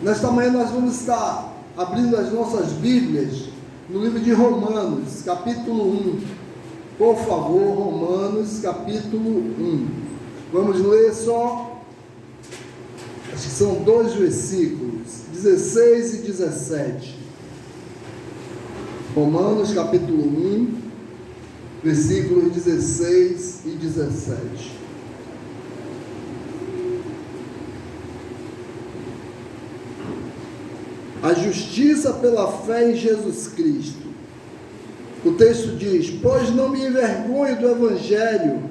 Nesta manhã nós vamos estar abrindo as nossas Bíblias no livro de Romanos, capítulo 1. Por favor, Romanos, capítulo 1. Vamos ler só, acho que são 2 versículos, 16 e 17. Romanos, capítulo 1, versículos 16 e 17. A justiça pela fé em Jesus Cristo. O texto diz: pois não me envergonho do Evangelho,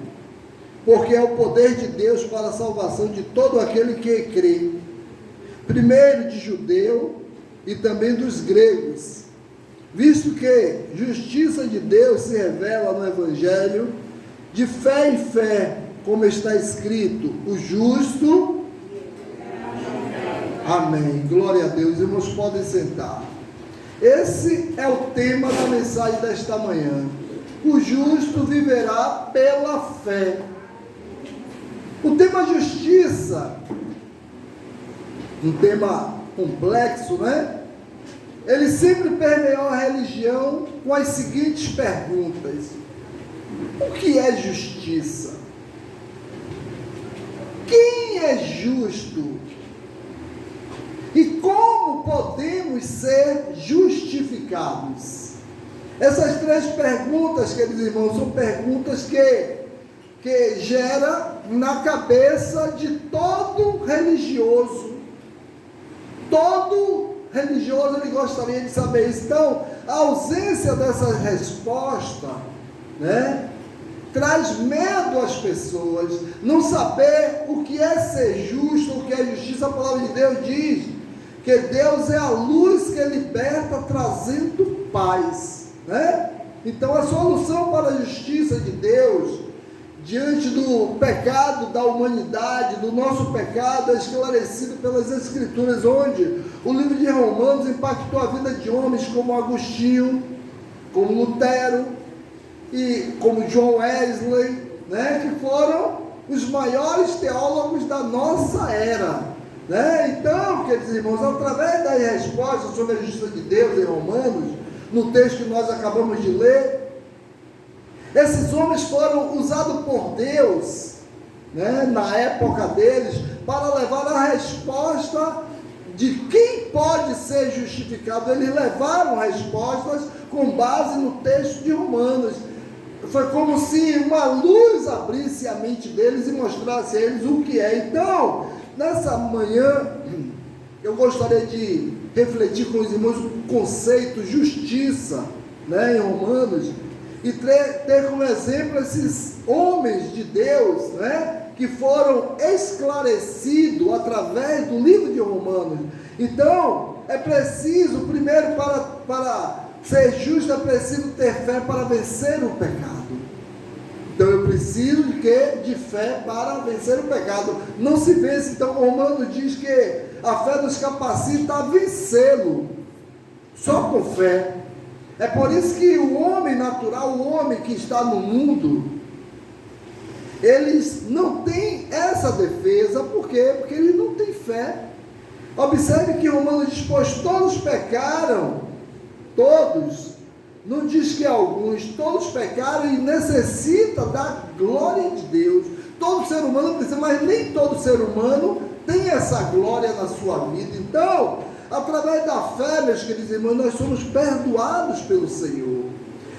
porque é o poder de Deus para a salvação de todo aquele que crê, primeiro de judeu e também dos gregos, visto que justiça de Deus se revela no Evangelho, de fé em fé, como está escrito, o justo... Amém, glória a Deus. Irmãos, podem sentar. Esse é o tema da mensagem desta manhã. O justo viverá pela fé. O tema justiça, um tema complexo, né? Ele sempre permeou a religião com as seguintes perguntas: o que é justiça? Quem é justo? E como podemos ser justificados? Essas 3 perguntas, queridos irmãos, são perguntas que geram na cabeça de todo religioso. Todo religioso ele gostaria de saber isso. Então, a ausência dessa resposta, né, traz medo às pessoas. Não saber o que é ser justo, o que é justiça. A palavra de Deus diz que Deus é a luz que liberta, trazendo paz, né? Então a solução para a justiça de Deus diante do pecado da humanidade, do nosso pecado, é esclarecido pelas Escrituras, onde o livro de Romanos impactou a vida de homens como Agostinho, como Lutero e como John Wesley, né? Que foram os maiores teólogos da nossa era, né? Então, queridos irmãos, através da resposta sobre a justiça de Deus em Romanos, no texto que nós acabamos de ler, esses homens foram usados por Deus, né, na época deles, para levar a resposta de quem pode ser justificado. Eles levaram respostas com base no texto de Romanos. Foi como se uma luz abrisse a mente deles e mostrasse a eles o que é. Então, nessa manhã, eu gostaria de refletir com os irmãos o conceito justiça, né, em Romanos, e ter como exemplo esses homens de Deus, né, que foram esclarecidos através do livro de Romanos. Então, é preciso, primeiro, para ser justo, é preciso ter fé para vencer o pecado. Então eu preciso de quê? De fé para vencer o pecado. Não se vence. Então Romanos diz que a fé nos capacita a vencê-lo, só com fé. É por isso que o homem natural, o homem que está no mundo, eles não têm essa defesa. Por quê? Porque eles não têm fé. Observe que Romanos diz: pois todos pecaram, todos. Não diz que alguns, todos pecaram e necessita da glória de Deus. Todo ser humano precisa, mas nem todo ser humano tem essa glória na sua vida. Então, através da fé, meus queridos irmãos, nós somos perdoados pelo Senhor.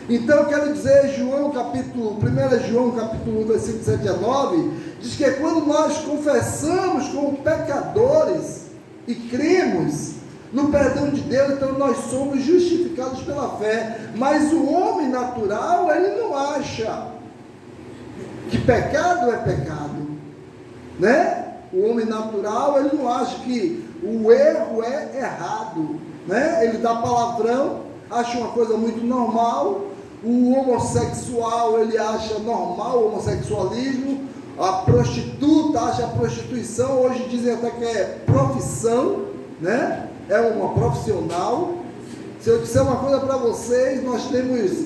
Então, eu quero dizer, 1 João capítulo 1, versículo 7 a 9, diz que quando nós confessamos como pecadores e cremos no perdão de Deus, então nós somos justificados pela fé. Mas o homem natural, ele não acha que pecado é pecado, né? O homem natural, ele não acha que o erro é errado, né? Ele dá palavrão, acha uma coisa muito normal. O homossexual, ele acha normal o homossexualismo. A prostituta acha a prostituição, hoje dizem até que é profissão, né? É uma profissional. Se eu disser uma coisa para vocês, nós temos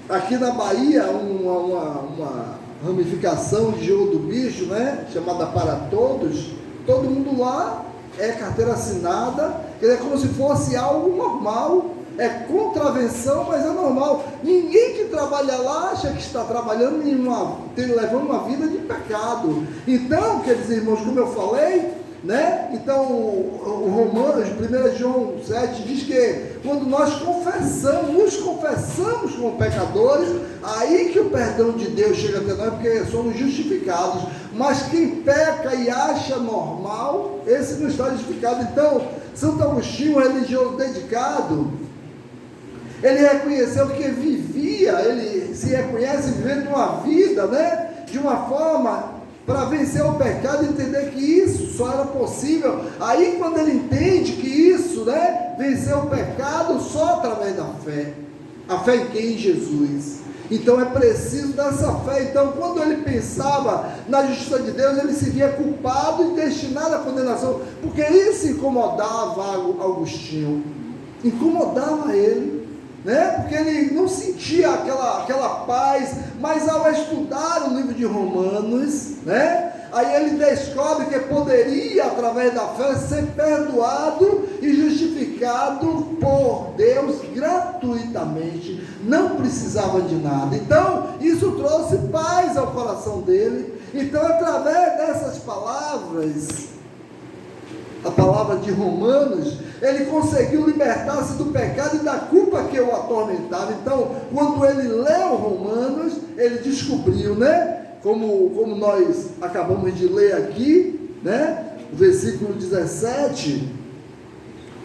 aqui na Bahia uma ramificação de jogo do bicho, né? Chamada Para Todos. Todo mundo lá é carteira assinada, é como se fosse algo normal, é contravenção, mas é normal. Ninguém que trabalha lá acha que está trabalhando levando uma vida de pecado. Então, queridos irmãos, como eu falei, né? Então, o Romanos, 1 João 7, diz que quando nós nos confessamos como pecadores, aí que o perdão de Deus chega até nós, porque somos justificados. Mas quem peca e acha normal, esse não está justificado. Então, Santo Agostinho, religioso dedicado, ele reconheceu que ele se reconhece vivendo uma vida, né? De uma forma para vencer o pecado, entender que isso só era possível. Aí quando ele entende que isso, né, vencer o pecado só através da fé. A fé em quem? Em Jesus. Então é preciso dessa fé. Então quando ele pensava na justiça de Deus, ele se via culpado e destinado à condenação, porque isso incomodava Agostinho, incomodava ele, né? Porque ele não sentia aquela paz. Mas ao estudar o livro de Romanos, né, aí ele descobre que poderia, através da fé, ser perdoado e justificado por Deus gratuitamente, não precisava de nada. Então isso trouxe paz ao coração dele. Então, através dessas palavras, a palavra de Romanos, ele conseguiu libertar-se do pecado e da culpa que o atormentava. Então, quando ele leu Romanos, ele descobriu, né? Como nós acabamos de ler aqui, né? O versículo 17,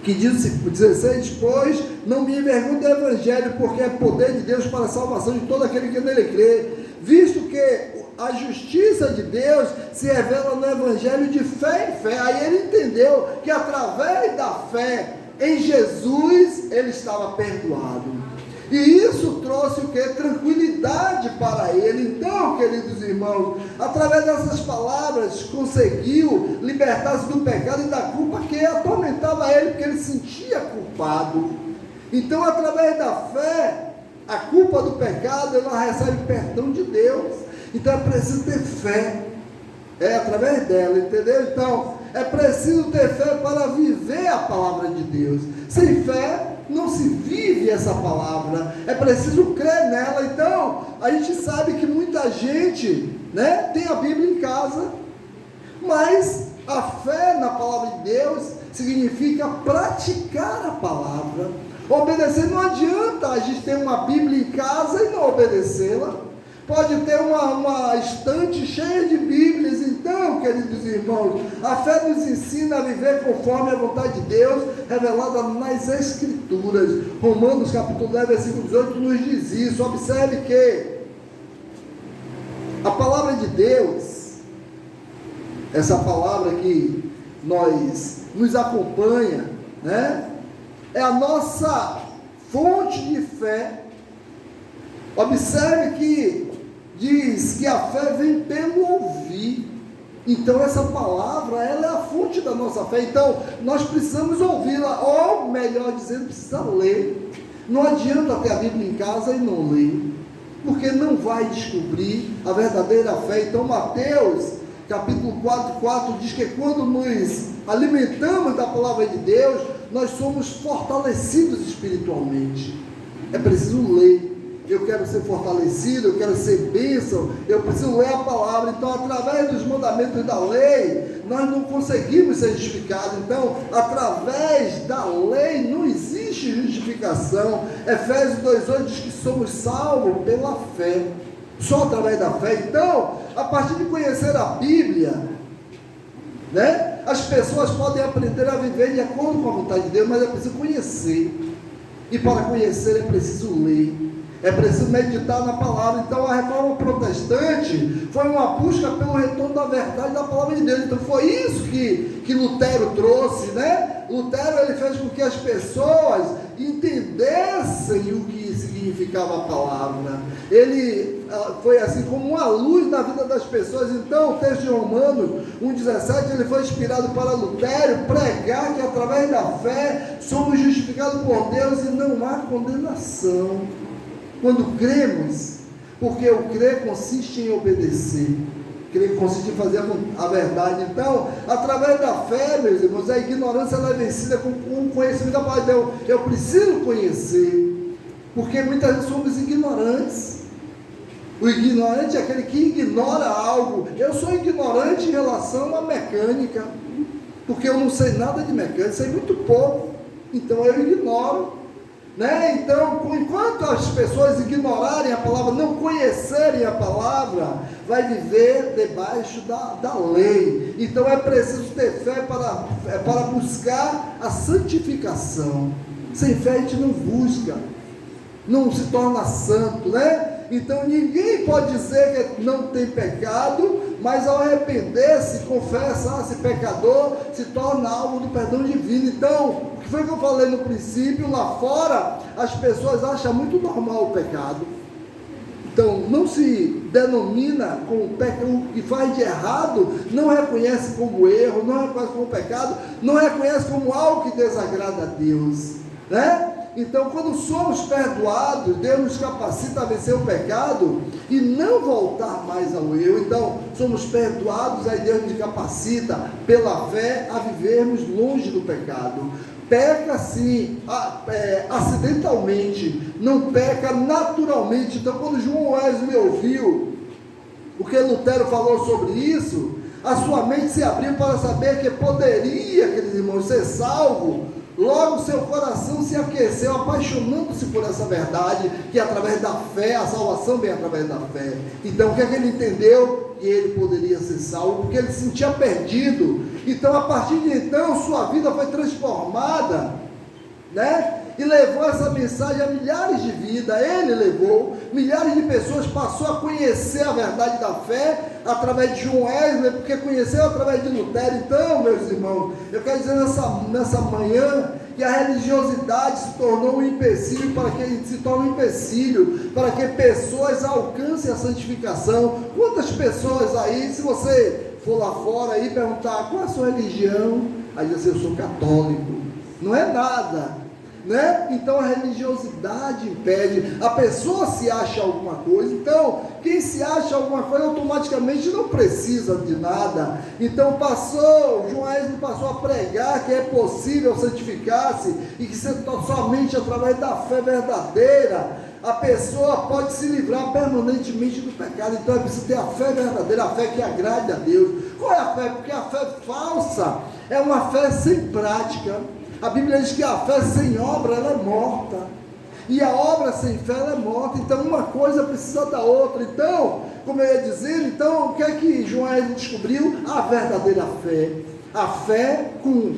que diz, 16, pois não me envergonho do Evangelho, porque é poder de Deus para a salvação de todo aquele que nele crê, visto que a justiça de Deus se revela no Evangelho de fé em fé. Aí ele entendeu que através da fé em Jesus, ele estava perdoado. E isso trouxe o que? Tranquilidade para ele. Então, queridos irmãos, através dessas palavras, conseguiu libertar-se do pecado e da culpa que atormentava ele, porque ele se sentia culpado. Então, através da fé, a culpa do pecado, ela recebe perdão de Deus. Então é preciso ter fé, através dela, entendeu? Então é preciso ter fé para viver a palavra de Deus. Sem fé não se vive essa palavra, é preciso crer nela. Então a gente sabe que muita gente, né, tem a Bíblia em casa, mas a fé na palavra de Deus significa praticar a palavra. Obedecer não adianta a gente ter uma Bíblia em casa e não obedecê-la. Pode ter uma estante cheia de Bíblias. Então, queridos irmãos, a fé nos ensina a viver conforme a vontade de Deus, revelada nas Escrituras. Romanos capítulo 10, versículo 18 nos diz isso. Observe que a palavra de Deus, essa palavra que nos acompanha, né, é a nossa fonte de fé. Observe que diz que a fé vem pelo ouvir. Então essa palavra, ela é a fonte da nossa fé. Então nós precisamos ouvi-la, ou melhor dizendo, precisa ler. Não adianta ter a Bíblia em casa e não ler, porque não vai descobrir a verdadeira fé. Então Mateus capítulo 4 diz que quando nos alimentamos da palavra de Deus, nós somos fortalecidos espiritualmente. É preciso ler. Eu quero ser fortalecido, eu quero ser bênção, eu preciso ler a palavra. Então, através dos mandamentos da lei, nós não conseguimos ser justificados. Então, através da lei, não existe justificação. Efésios 2,8 diz que somos salvos pela fé, só através da fé. Então, a partir de conhecer a Bíblia, né, as pessoas podem aprender a viver de acordo com a vontade de Deus, mas é preciso conhecer. E para conhecer é preciso ler. É preciso meditar na palavra. Então a reforma protestante foi uma busca pelo retorno da verdade da palavra de Deus. Então foi isso que Lutero trouxe, né? Lutero, ele fez com que as pessoas entendessem o que significava a palavra. Ele foi assim como uma luz na vida das pessoas. Então o texto de Romanos 1,17, ele foi inspirado para Lutero pregar que através da fé somos justificados por Deus e não há condenação quando cremos, porque o crer consiste em obedecer. querer conseguir fazer a verdade. Então, através da fé, meus irmãos, a ignorância ela é vencida com o conhecimento da palavra de Deus. Eu preciso conhecer, porque muitas vezes somos ignorantes. O ignorante é aquele que ignora algo. Eu sou ignorante em relação à mecânica, porque eu não sei nada de mecânica, sei muito pouco, então eu ignoro, né? Então, enquanto as pessoas ignorarem a palavra, não conhecerem a palavra, vai viver debaixo da lei. Então é preciso ter fé para buscar a santificação. Sem fé a gente não busca, não se torna santo, né? Então ninguém pode dizer que não tem pecado, mas ao arrepender-se, confessa-se pecador, se torna alvo do perdão divino. Então, o que foi que eu falei no princípio? Lá fora, as pessoas acham muito normal o pecado. Então, não se denomina como o que faz de errado, não reconhece como erro, não reconhece como pecado, não reconhece como algo que desagrada a Deus, né? Então, quando somos perdoados, Deus nos capacita a vencer o pecado e não voltar mais ao erro. Então, somos perdoados, aí Deus nos capacita pela fé a vivermos longe do pecado. Peca sim, acidentalmente, não peca naturalmente. Então, quando João Wesley ouviu o que Lutero falou sobre isso, a sua mente se abriu para saber que poderia, queridos irmãos, ser salvo. Logo seu coração se aqueceu, apaixonando-se por essa verdade, que através da fé, a salvação vem através da fé. Então o que é que ele entendeu? Que ele poderia ser salvo, porque ele se sentia perdido. Então a partir de então, sua vida foi transformada, né? E levou essa mensagem a milhares de vidas. Ele levou, milhares de pessoas passou a conhecer a verdade da fé, através de João Wesley, porque conheceu através de Lutero. Então, meus irmãos, eu quero dizer nessa manhã, que a religiosidade se tornou um empecilho, para que pessoas alcancem a santificação. Quantas pessoas aí, se você for lá fora e perguntar, qual é a sua religião? Aí diz assim, eu sou católico. Não é nada, né? Então a religiosidade impede, a pessoa se acha alguma coisa. Então quem se acha alguma coisa automaticamente não precisa de nada. Então João Wesley passou a pregar que é possível santificar-se e que somente através da fé verdadeira a pessoa pode se livrar permanentemente do pecado. Então é preciso ter a fé verdadeira, a fé que agrade a Deus. Qual é a fé? Porque a fé falsa é uma fé sem prática. A Bíblia diz que a fé sem obra ela é morta, e a obra sem fé ela é morta. Então uma coisa precisa da outra. Então, como eu ia dizer, então o que é que João Wesley descobriu? A verdadeira fé, a fé com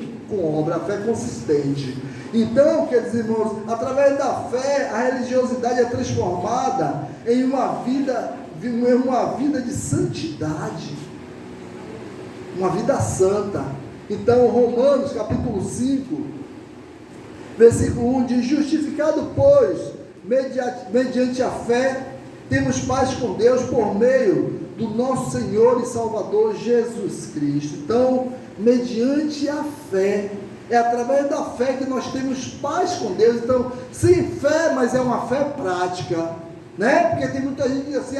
obra, a fé consistente. Então, queridos irmãos, através da fé a religiosidade é transformada em uma vida de santidade, uma vida santa. Então, Romanos capítulo 5, versículo 1 diz: justificado, pois, mediante a fé, temos paz com Deus por meio do nosso Senhor e Salvador Jesus Cristo. Então, mediante a fé, é através da fé que nós temos paz com Deus. Então, sem fé, mas é uma fé prática, né? Porque tem muita gente que diz assim,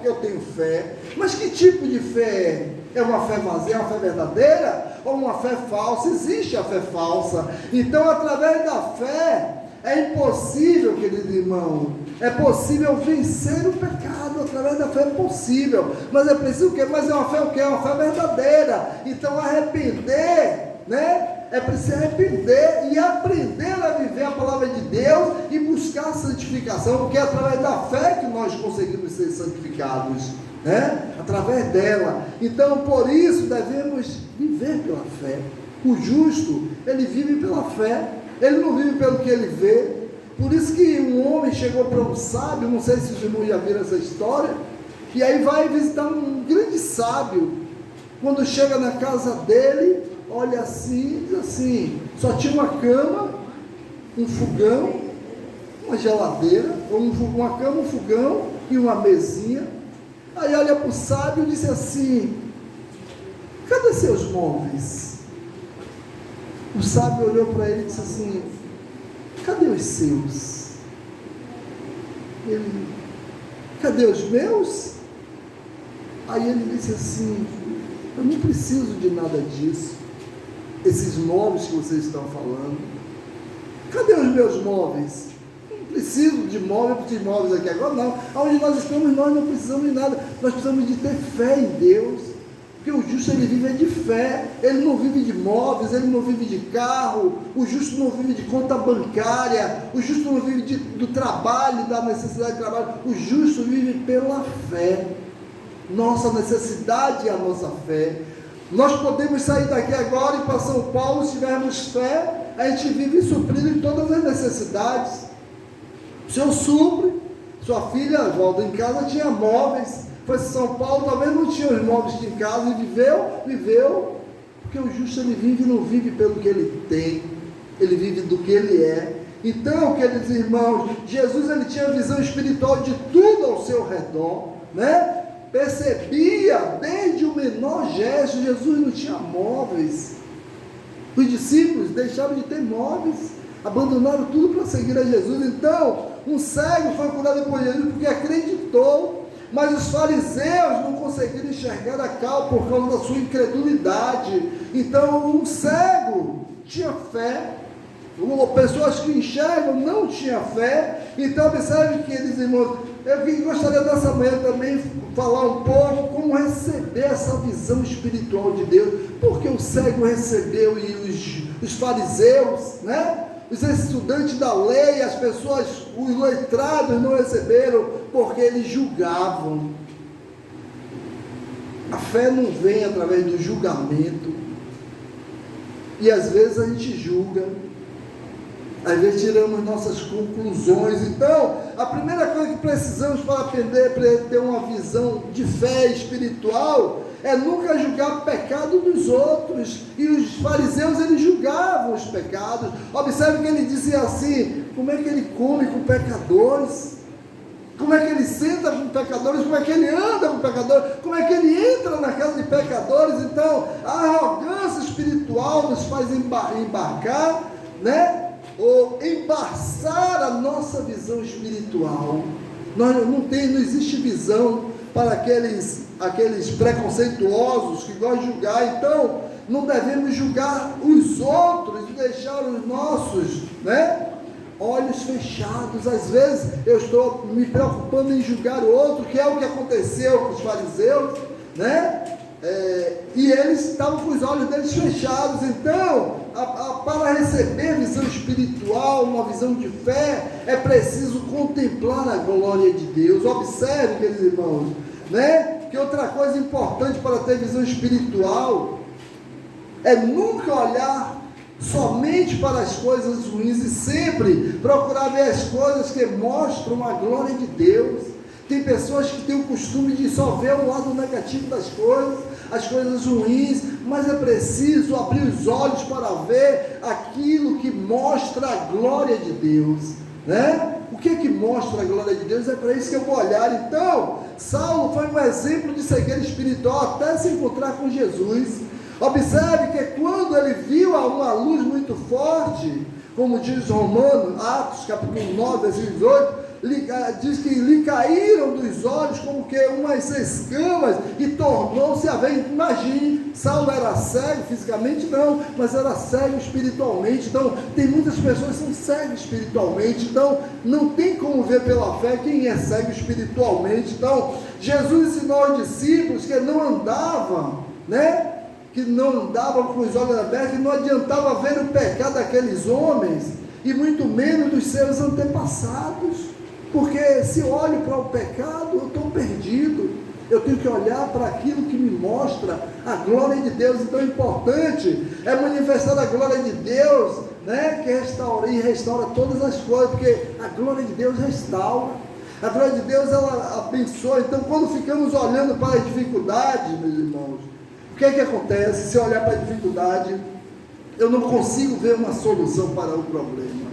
eu tenho fé, mas que tipo de fé é? É uma fé vazia, é uma fé verdadeira? Ou uma fé falsa? Existe a fé falsa. Então, através da fé, é impossível, querido irmão, é possível vencer o pecado. Através da fé é possível, mas é preciso o quê? Mas é uma fé o quê? É uma fé verdadeira. Então, arrepender, né? É preciso arrepender e aprender a viver a palavra de Deus e buscar a santificação, porque é através da fé que nós conseguimos ser santificados, né? Através dela. Então, por isso devemos viver pela fé. O justo, ele vive pela fé, ele não vive pelo que ele vê. Por isso que um homem chegou para um sábio, não sei se os irmãos já viram essa história, e aí vai visitar um grande sábio. Quando chega na casa dele, olha assim, diz assim, só tinha uma cama, um fogão, uma geladeira, uma cama, um fogão e uma mesinha. Aí olha para o sábio e disse assim, cadê seus móveis? O sábio olhou para ele e disse assim, cadê os seus? Ele, cadê os meus? Aí ele disse assim: eu não preciso de nada disso, esses móveis que vocês estão falando. Cadê os meus móveis? Não preciso de móveis aqui agora, não. Onde nós estamos, nós não precisamos de nada. Nós precisamos de ter fé em Deus. Porque o justo, ele vive de fé. Ele não vive de móveis, ele não vive de carro. O justo não vive de conta bancária. O justo não vive do trabalho, da necessidade de trabalho. O justo vive pela fé. Nossa necessidade é a nossa fé. Nós podemos sair daqui agora e ir para São Paulo, se tivermos fé, a gente vive suprido em todas as necessidades. O Senhor supre. Sua filha volta em casa, tinha móveis. Foi para São Paulo, talvez não tinha os móveis em casa, e viveu, porque o justo, ele vive, não vive pelo que ele tem, ele vive do que ele é. Então, queridos irmãos, Jesus, ele tinha visão espiritual de tudo ao seu redor, né? Percebia desde o menor gesto. Jesus não tinha móveis. Os discípulos deixaram de ter móveis, abandonaram tudo para seguir a Jesus. Então, um cego foi curado por Jesus porque acreditou, mas os fariseus não conseguiram enxergar a causa por causa da sua incredulidade. Então, um cego tinha fé, pessoas que enxergam não tinham fé. Então, observe, queridos irmãos, eu gostaria nessa manhã também falar um pouco como receber essa visão espiritual de Deus. Porque o cego recebeu e os fariseus, né? Os estudantes da lei, as pessoas, os letrados não receberam, porque eles julgavam. A fé não vem através do julgamento. E às vezes a gente julga. Às vezes tiramos nossas conclusões. Então, a primeira coisa que precisamos para aprender, para ter uma visão de fé espiritual, é nunca julgar o pecado dos outros. E os fariseus, eles julgavam os pecados. Observe que ele dizia assim: como é que ele come com pecadores? Como é que ele senta com pecadores? Como é que ele anda com pecadores? Como é que ele entra na casa de pecadores? Então, a arrogância espiritual nos faz embarcar, né? Ou embaçar a nossa visão espiritual. Não existe visão para aqueles preconceituosos que gostam de julgar. Então, não devemos julgar os outros e deixar os nossos, né, olhos fechados. Às vezes eu estou me preocupando em julgar o outro, que é o que aconteceu com os fariseus, né? E eles estavam com os olhos deles fechados. Então, para receber visão espiritual, uma visão de fé, é preciso contemplar a glória de Deus. Observe, queridos irmãos, né, que outra coisa importante para ter visão espiritual é nunca olhar somente para as coisas ruins e sempre procurar ver as coisas que mostram a glória de Deus. Tem pessoas que têm o costume de só ver o lado negativo das coisas, as coisas ruins, mas é preciso abrir os olhos para ver aquilo que mostra a glória de Deus, né? O que é que mostra a glória de Deus? É para isso que eu vou olhar. Então, Saulo foi um exemplo de cegueira espiritual até se encontrar com Jesus. Observe que quando ele viu uma luz muito forte, como diz Romanos, Atos capítulo 9, versículo 18, diz que lhe caíram dos olhos como que umas escamas e tornou-se a ver. Imagine, Saulo era cego fisicamente? Não, mas era cego espiritualmente. Então, tem muitas pessoas que são cegas espiritualmente, então não tem como ver pela fé quem é cego espiritualmente. Então, Jesus ensinou aos discípulos que não andavam, né? Que não andavam com os olhos abertos, que não adiantava ver o pecado daqueles homens, e muito menos dos seus antepassados. Porque se eu olho para o pecado, eu estou perdido. Eu tenho que olhar para aquilo que me mostra a glória de Deus. Então, o importante é manifestar a glória de Deus, né? Que restaura todas as coisas, porque a glória de Deus restaura. A glória de Deus, ela abençoa. Então, quando ficamos olhando para a dificuldade, meus irmãos, o que é que acontece? Se eu olhar para a dificuldade, eu não consigo ver uma solução para o problema.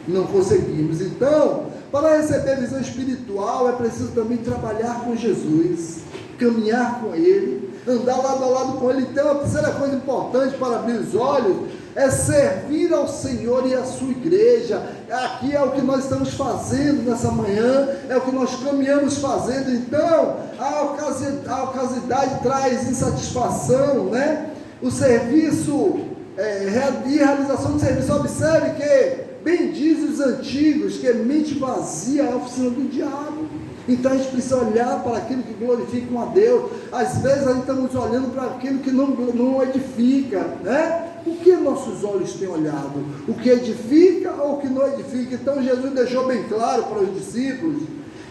Não conseguimos. Então, para receber visão espiritual, é preciso também trabalhar com Jesus, caminhar com Ele, andar lado a lado com Ele. Então, a terceira coisa importante para abrir os olhos é servir ao Senhor e à sua igreja. Aqui é o que nós estamos fazendo nessa manhã, é o que nós caminhamos fazendo. Então, a ocasionalidade traz insatisfação, né? O serviço, e realização do serviço, observe que, bem dizem os antigos, que mente vazia é a oficina do diabo. Então a gente precisa olhar para aquilo que glorifica a Deus. Às vezes a gente estamos olhando para aquilo que não edifica, né? O que nossos olhos têm olhado? O que edifica ou o que não edifica? Então Jesus deixou bem claro para os discípulos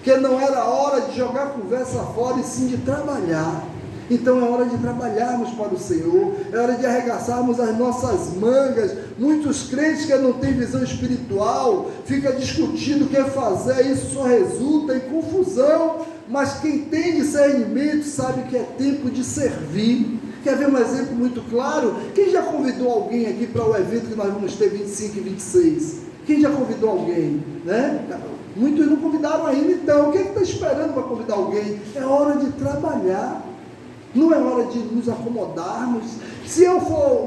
que não era hora de jogar a conversa fora, e sim de trabalhar. Então é hora de trabalharmos para o Senhor, é hora de arregaçarmos as nossas mangas. Muitos crentes que não têm visão espiritual, ficam discutindo o que fazer, isso só resulta em confusão. Mas quem tem discernimento sabe que é tempo de servir. Quer ver um exemplo muito claro? Quem já convidou alguém aqui para o evento que nós vamos ter 25 e 26? Quem já convidou alguém? Né? Muitos não convidaram ainda. Então, quem está esperando para convidar alguém? É hora de trabalhar. Não é hora de nos acomodarmos. Se eu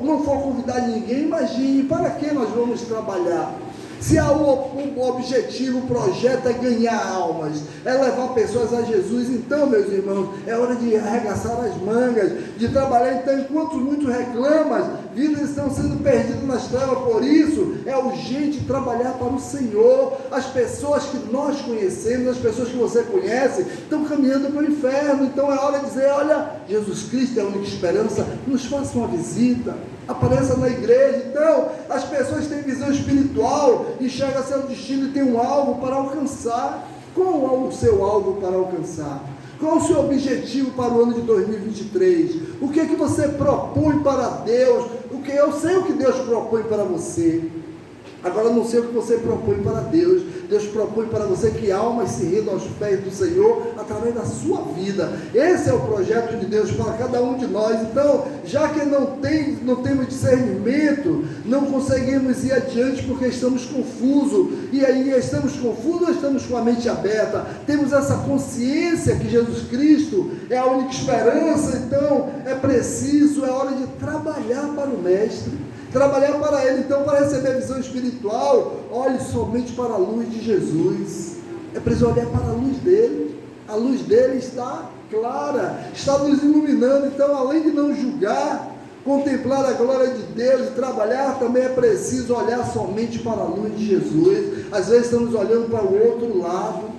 não for convidar ninguém, imagine, para que nós vamos trabalhar? Se o objetivo, o projeto é ganhar almas, é levar pessoas a Jesus, então, meus irmãos, é hora de arregaçar as mangas, de trabalhar. Então, enquanto muitos reclamam, vidas estão sendo perdidas nas trevas. Por isso, é urgente trabalhar para o Senhor. As pessoas que nós conhecemos, as pessoas que você conhece, estão caminhando para o inferno. Então, é hora de dizer: olha, Jesus Cristo é a única esperança, nos faça uma visita, apareça na igreja. Então, as pessoas têm visão espiritual, enxergam seu destino e tem um alvo para alcançar. Qual é o seu alvo para alcançar? Qual o seu objetivo para o ano de 2023? O que é que você propõe para Deus? Eu sei o que Deus propõe para você. Agora, não sei o que você propõe para Deus. Deus propõe para você que almas se rendam aos pés do Senhor através da sua vida. Esse é o projeto de Deus para cada um de nós. Então, já que não temos discernimento, não conseguimos ir adiante porque estamos confusos. E aí, estamos confusos ou estamos com a mente aberta? Temos essa consciência que Jesus Cristo é a única esperança. Então, é hora de trabalhar para o Mestre. Trabalhar para Ele. Então, para receber a visão espiritual, olhe somente para a luz de Jesus. É preciso olhar para a luz dele. A luz dele está clara, está nos iluminando. Então, além de não julgar, contemplar a glória de Deus e trabalhar, também é preciso olhar somente para a luz de Jesus. Às vezes estamos olhando para o outro lado,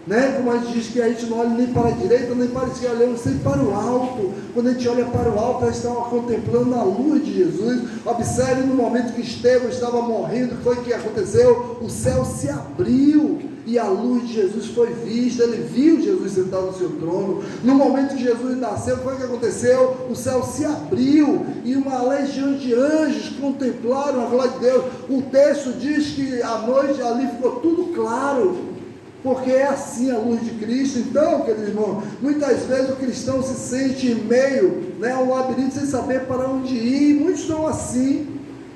né? Como a gente diz que a gente não olha nem para a direita nem para a esquerda, olhamos sempre para o alto. Quando a gente olha para o alto, a gente está contemplando a luz de Jesus. Observe no momento que Estevão estava morrendo, foi o que aconteceu? O céu se abriu e a luz de Jesus foi vista. Ele viu Jesus sentado no seu trono. No momento que Jesus nasceu, foi o que aconteceu? O céu se abriu e uma legião de anjos contemplaram a glória de Deus. O texto diz que à noite ali ficou tudo claro, porque é assim a luz de Cristo. Então, queridos irmãos, muitas vezes o cristão se sente em meio, a um labirinto sem saber para onde ir. Muitos estão assim,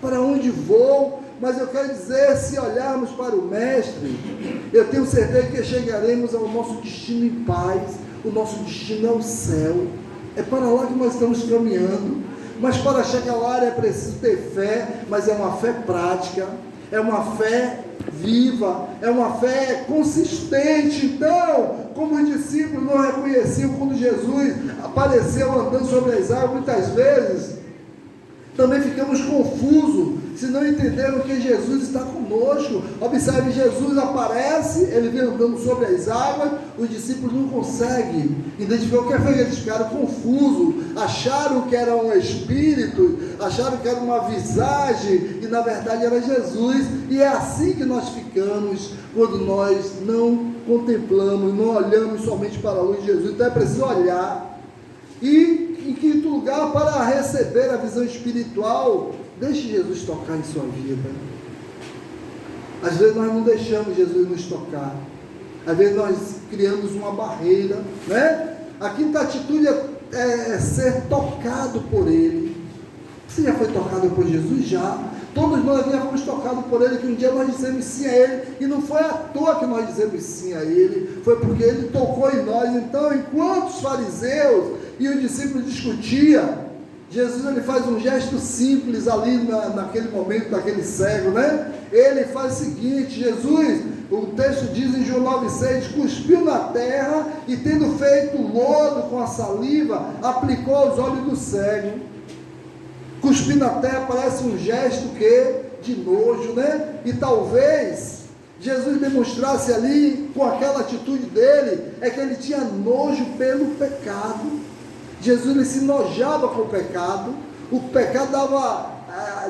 para onde vou? Mas eu quero dizer, se olharmos para o Mestre, eu tenho certeza que chegaremos ao nosso destino em paz. O nosso destino é o céu, é para lá que nós estamos caminhando. Mas para chegar lá é preciso ter fé, mas é uma fé prática, é uma fé viva, é uma fé consistente. Então, como os discípulos não reconheciam quando Jesus apareceu andando sobre as águas, muitas vezes também ficamos confusos se não entenderam que Jesus está conosco. Observe, Jesus aparece, ele vem andando sobre as águas, os discípulos não conseguem identificar o que foi. Eles ficaram confusos, acharam que era um espírito, acharam que era uma visagem, e na verdade era Jesus. E é assim que nós ficamos quando nós não contemplamos, não olhamos somente para a luz de Jesus. Então é preciso olhar. E em quinto lugar, para receber a visão espiritual, deixe Jesus tocar em sua vida. Às vezes nós não deixamos Jesus nos tocar. Às vezes nós criamos uma barreira, né? A quinta atitude é ser tocado por Ele. Você já foi tocado por Jesus? Já. Todos nós já fomos tocados por Ele, que um dia nós dissemos sim a Ele, e não foi à toa que nós dissemos sim a Ele, foi porque Ele tocou em nós. Então, enquanto os fariseus e os discípulos discutiam, Jesus ele faz um gesto simples ali naquele momento, daquele cego, né? Ele faz o seguinte, Jesus, o texto diz em João 9,6, cuspiu na terra e tendo feito lodo com a saliva, aplicou aos olhos do cego. Cuspir na terra parece um gesto de nojo, né? E talvez Jesus demonstrasse ali, com aquela atitude dele, que ele tinha nojo pelo pecado. Jesus ele se nojava com o pecado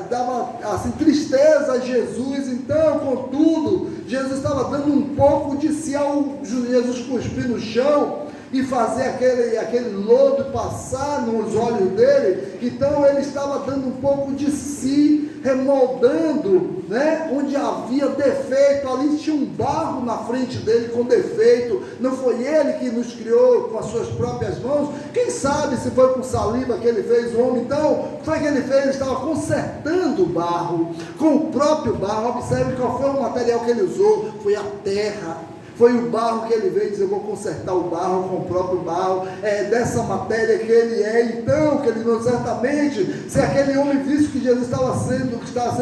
dava assim, tristeza a Jesus. Então, contudo, Jesus estava dando um pouco de si ao Jesus cuspir no chão e fazer aquele lodo passar nos olhos dele. Então ele estava dando um pouco de si, remoldando, né? Onde havia defeito, ali tinha um barro na frente dele com defeito. Não foi ele que nos criou com as suas próprias mãos. Quem sabe se foi com saliva que ele fez o homem. Então, foi que ele fez, ele estava consertando o barro, com o próprio barro. Observe qual foi o material que ele usou, foi a terra. Foi o barro que ele veio dizer, eu vou consertar o barro com o próprio barro, é dessa matéria que ele é. Então, que ele não, certamente, se aquele homem visse que Jesus estava sendo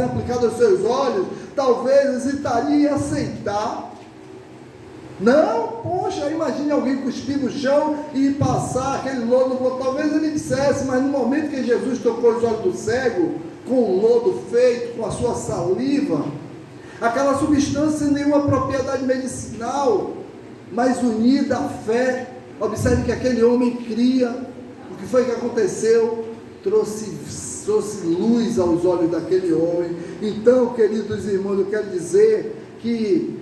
aplicado aos seus olhos, talvez hesitaria em aceitar. Não, poxa, imagine alguém cuspir no chão e passar aquele lodo, talvez ele dissesse, mas no momento que Jesus tocou os olhos do cego, com o lodo feito, com a sua saliva, aquela substância sem nenhuma propriedade medicinal, mas unida à fé. Observe que aquele homem cria. O que foi que aconteceu? Trouxe luz aos olhos daquele homem. Então, queridos irmãos, eu quero dizer que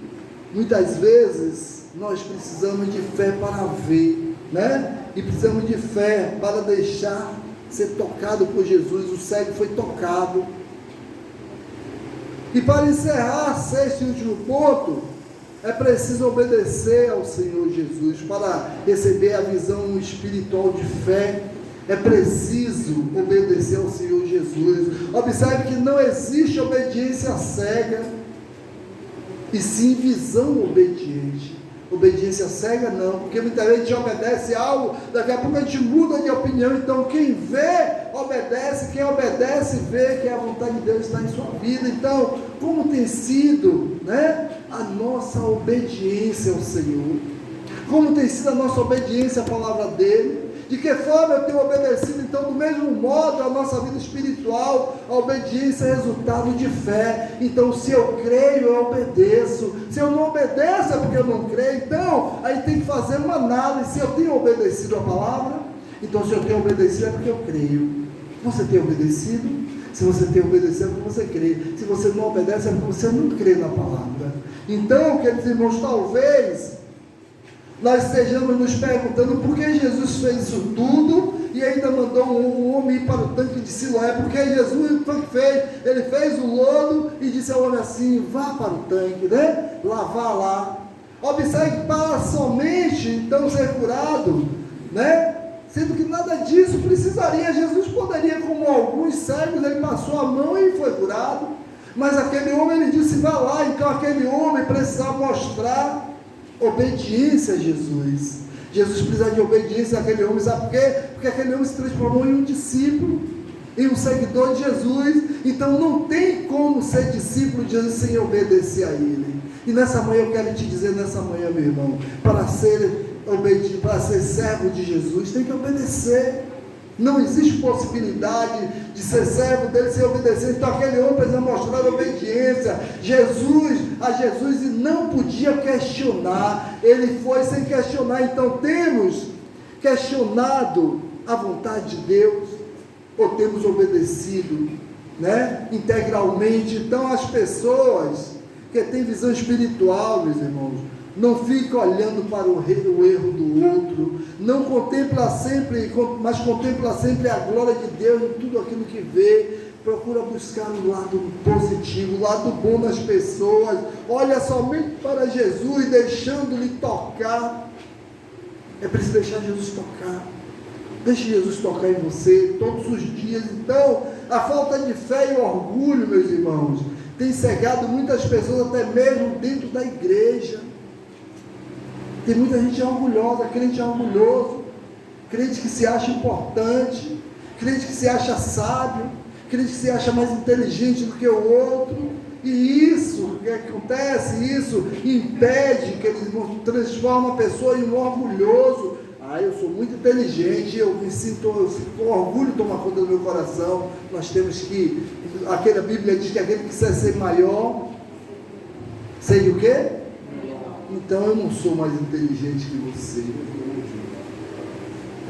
muitas vezes nós precisamos de fé para ver, né? E precisamos de fé para deixar ser tocado por Jesus. O cego foi tocado. E para encerrar, sexto e último ponto, é preciso obedecer ao Senhor Jesus. Para receber a visão espiritual de fé, é preciso obedecer ao Senhor Jesus. Observe que não existe obediência cega, e sim visão obediente. Obediência cega não, porque muitas vezes a gente obedece algo, daqui a pouco a gente muda de opinião. Então quem vê, obedece, quem obedece, vê que a vontade de Deus está em sua vida. Então, como tem sido, né, a nossa obediência ao Senhor? Como tem sido a nossa obediência à palavra dele? De que forma eu tenho obedecido? Então, do mesmo modo, a nossa vida espiritual, a obediência é resultado de fé. Então, se eu creio, eu obedeço. Se eu não obedeço, é porque eu não creio. Então, aí tem que fazer uma análise. Se eu tenho obedecido a palavra, então se eu tenho obedecido, é porque eu creio. Você tem obedecido? Se você tem obedecido, é porque você crê. Se você não obedece, é porque você não crê na palavra. Então, queridos irmãos, talvez nós estejamos nos perguntando por que Jesus fez isso tudo e ainda mandou um homem ir para o tanque de Siloé. Porque Jesus foi que fez, ele fez o lodo e disse ao homem assim, vá para o tanque, né? Lavar lá. Observe que para somente então ser curado, né? Sendo que nada disso precisaria. Jesus poderia, como alguns cegos, ele passou a mão e foi curado. Mas aquele homem, ele disse, vá lá. Então aquele homem precisava mostrar obediência a Jesus. Jesus precisa de obediência àquele homem, sabe por quê? Porque aquele homem se transformou em um discípulo, em um seguidor de Jesus. Então não tem como ser discípulo de Jesus sem obedecer a Ele. E nessa manhã eu quero te dizer, nessa manhã, meu irmão, para ser obediente, para ser servo de Jesus, tem que obedecer. Não existe possibilidade de ser servo dele sem obedecer. Então aquele homem precisa mostrar obediência a Jesus, e não podia questionar. Ele foi sem questionar. Então temos questionado a vontade de Deus, ou temos obedecido, né, integralmente. Então as pessoas que têm visão espiritual, meus irmãos, não fica olhando para o erro do outro, não contempla sempre, mas contempla sempre a glória de Deus em tudo aquilo que vê. Procura buscar o lado positivo, o lado bom das pessoas. Olha somente para Jesus, deixando-lhe tocar. É preciso deixar Jesus tocar. Deixe Jesus tocar em você todos os dias. Então, a falta de fé e orgulho, meus irmãos, tem cegado muitas pessoas, até mesmo dentro da igreja. Tem muita gente orgulhosa, crente orgulhoso, crente que se acha importante, crente que se acha sábio, crente que se acha mais inteligente do que o outro, e isso, o que acontece? Isso impede que eles transformem a pessoa em um orgulhoso. Eu sou muito inteligente, eu sinto com orgulho tomar conta do meu coração. Nós temos que, a Bíblia diz que aquele que quiser ser maior, seja o quê? Então eu não sou mais inteligente que você.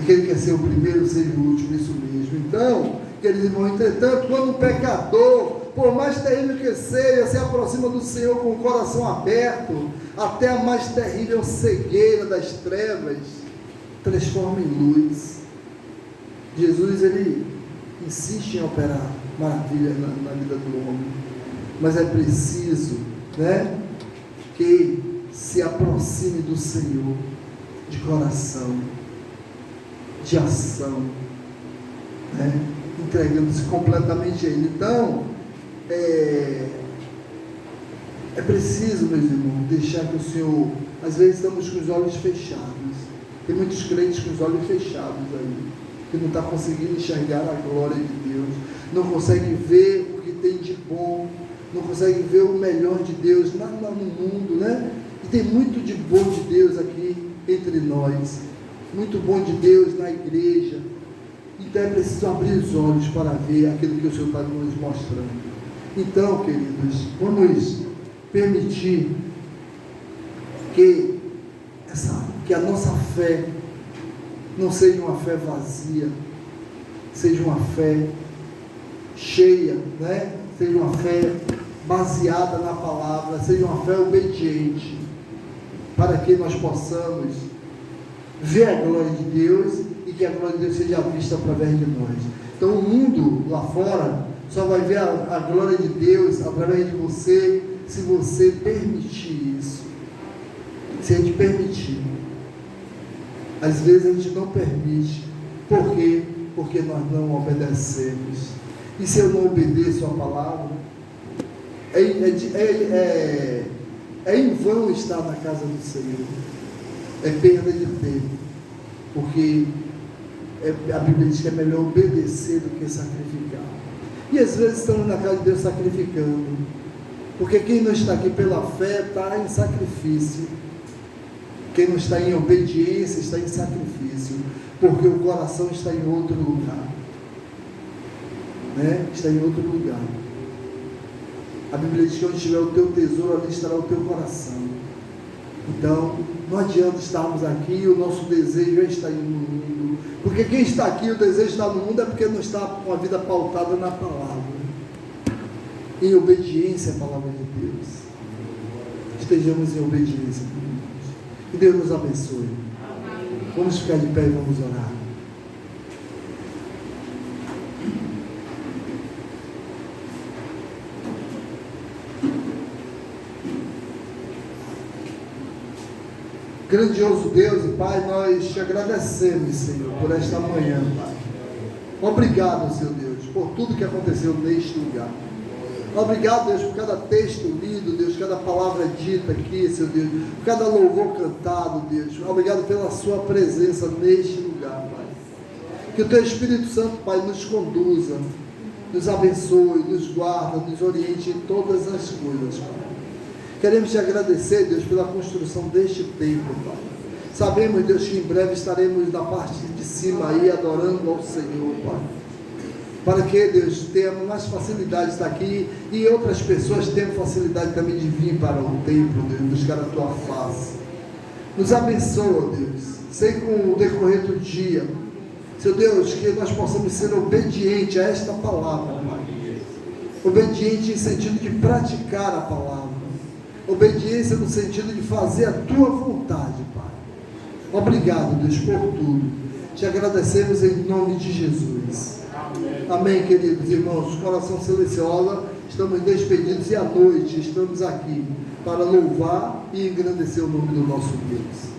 Aquele que quer ser o primeiro, seja o último, isso mesmo. Então, queridos irmãos, entretanto, quando um pecador, por mais terrível que seja, se aproxima do Senhor com o coração aberto, até a mais terrível cegueira das trevas transforma em luz. Jesus, ele insiste em operar maravilhas na vida do homem, mas é preciso, que se aproxime do Senhor de coração, de ação, entregando-se completamente a Ele. Então, é preciso, meus irmãos, deixar que o Senhor, às vezes estamos com os olhos fechados. Tem muitos crentes com os olhos fechados aí, que não está conseguindo enxergar a glória de Deus, não consegue ver o que tem de bom, não consegue ver o melhor de Deus no mundo, E tem muito de bom de Deus aqui entre nós, muito bom de Deus na igreja. Então é preciso abrir os olhos para ver aquilo que o Senhor está nos mostrando. Então, queridos, vamos permitir que a nossa fé não seja uma fé vazia, seja uma fé cheia, seja uma fé baseada na palavra, seja uma fé obediente, para que nós possamos ver a glória de Deus e que a glória de Deus seja vista através de nós. Então o mundo lá fora só vai ver a glória de Deus através de você, se você permitir isso, se a gente permitir. Às vezes a gente não permite. Por quê? Porque nós não obedecemos. E se eu não obedeço a palavra, é em vão estar na casa do Senhor. É perda de tempo. Porque a Bíblia diz que é melhor obedecer do que sacrificar. E às vezes estamos na casa de Deus sacrificando. Porque quem não está aqui pela fé está em sacrifício. Quem não está em obediência está em sacrifício, porque o coração está em outro lugar, está em outro lugar. A Bíblia diz que onde estiver o teu tesouro, ali estará o teu coração. Então, não adianta estarmos aqui e o nosso desejo é estar no mundo, porque quem está aqui, o desejo de estar no mundo é porque não está com a vida pautada na palavra, em obediência à palavra de Deus. Estejamos em obediência. Que Deus nos abençoe. Vamos ficar de pé e vamos orar. Grandioso Deus e Pai, nós te agradecemos, Senhor, por esta manhã, Pai. Obrigado, Senhor Deus, por tudo que aconteceu neste lugar. Obrigado, Deus, por cada texto lido, Deus, cada palavra dita aqui, Senhor Deus, por cada louvor cantado, Deus. Obrigado pela sua presença neste lugar, Pai. Que o Teu Espírito Santo, Pai, nos conduza, nos abençoe, nos guarda, nos oriente em todas as coisas, Pai. Queremos te agradecer, Deus, pela construção deste templo, Pai. Sabemos, Deus, que em breve estaremos na parte de cima aí, adorando ao Senhor, Pai. Para que, Deus, tenhamos mais facilidade de estar aqui e outras pessoas tenham facilidade também de vir para o templo, Deus, buscar a Tua face. Nos abençoa, Deus, sei com o decorrer do dia, Seu Deus, que nós possamos ser obedientes a esta palavra, Pai. Obediente em sentido de praticar a palavra, obediência no sentido de fazer a Tua vontade, Pai. Obrigado, Deus, por tudo. Te agradecemos em nome de Jesus. Amém, queridos irmãos. Coração Silenciosa, estamos despedidos e à noite estamos aqui para louvar e engrandecer o nome do nosso Deus.